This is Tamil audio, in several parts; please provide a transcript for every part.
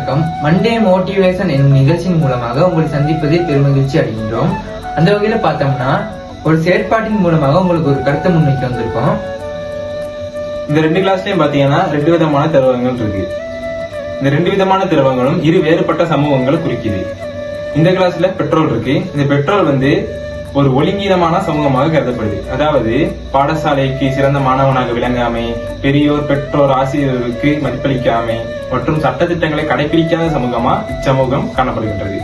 வணக்கம். மண்டே மோட்டிவேஷன் என்னும் நிகழ்ச்சியின் மூலமாக உங்களை சந்திப்பதை பெருமகிழ்ச்சி அடைகின்றோம். அந்த வகையில பார்த்தோம்னா ஒரு செயற்பாட்டின் மூலமாக உங்களுக்கு ஒரு கருத்தை முன்வைக்க வந்திருக்கோம். இந்த 2 கிளாஸ்லயும் பாத்தீங்கன்னா 2 விதமான திரவங்கள் இருக்கு. இந்த 2 விதமான திரவங்களும் இரு வேறுபட்ட சமூகங்களை குறிக்குது. இந்த கிளாஸ்ல பெட்ரோல் இருக்கு. இந்த பெட்ரோல் ஒரு ஒழுங்கீனமான சமூகமாக கருதப்படுது. அதாவது பாடசாலைக்கு சிறந்த மாணவனாக விளங்காமை, பெரியோர் பெற்றோர் ஆசிரியர்களுக்கு மதிப்பளிக்காமை மற்றும் சட்டத்திட்டங்களை கடைபிடிக்காத சமூகமா இச்சமூகம் காணப்படுகின்றது.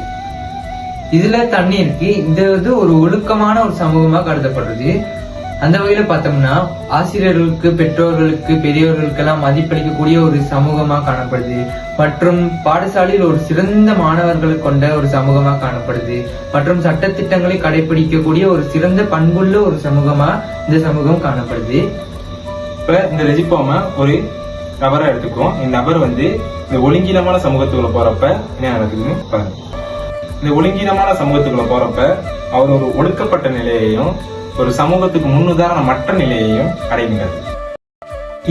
இதுல தண்ணி இருக்கு. இது ஒரு ஒழுக்கமான ஒரு சமூகமா கருதப்படுறது. அந்த வகையில பார்த்தோம்னா ஆசிரியர்களுக்கு பெற்றோர்களுக்கு பெரியவர்களுக்கெல்லாம் மதிப்பளிக்கக்கூடிய ஒரு சமூகமா காணப்படுது. மற்றும் பாடசாலையில் ஒரு சிறந்த மாணவர்களை கொண்ட ஒரு சமூகமா காணப்படுது. மற்றும் சட்டத்திட்டங்களை கடைபிடிக்கக்கூடிய ஒரு சிறந்த பண்புள்ள ஒரு சமூகமா இந்த சமூகம் காணப்படுது. இப்ப இந்த ரெஜிபாம ஒரு நபரை எடுத்துக்கோம். இந்த நபர் இந்த ஒழுங்கீனமான சமூகத்துக்குள்ள போறப்ப என்ன நடக்குதுன்னு பாருங்க. இந்த ஒழுங்கீனமான சமூகத்துக்குள்ள போறப்ப அவர் ஒரு ஒடுக்கப்பட்ட நிலையையும் ஒரு சமூகத்துக்கு முன்னுதாரணமற்ற நிலையையும் அடைகின்றது.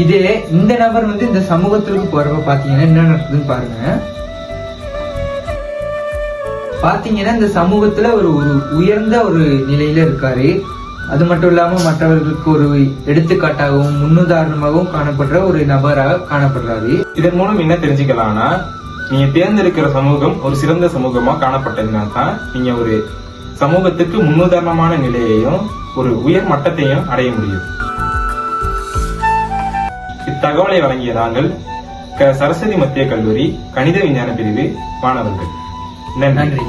இதே இந்த நபர் இந்த சமூகத்திற்கு போறப்ப பாத்தீங்கன்னா என்ன நடக்குதுன்னு பாருங்க. பாத்தீங்கன்னா இந்த சமூகத்துல ஒரு உயர்ந்த ஒரு நிலையில இருக்காரு. அது மட்டும் இல்லாம மற்றவர்களுக்கு ஒரு எடுத்துக்காட்டாகவும் முன்னுதாரணமாகவும் காணப்படுற ஒரு நபராக காணப்படுறாரு. இதன் மூலம் என்ன தெரிஞ்சுக்கலாம்னா, நீங்க தேர்ந்தெடுக்கிற சமூகம் ஒரு சிறந்த சமூகமா காணப்பட்டதுனா தான் நீங்க ஒரு சமூகத்துக்கு முன்னுதாரணமான நிலையையும் ஒரு உயர் மட்டத்தையும் அடைய முடியும். இத்தகவலை வழங்கிய நாங்கள் சரஸ்வதி மத்திய கல்லூரி கணித விஞ்ஞான பிரிவு மாணவர்கள். நன்றி.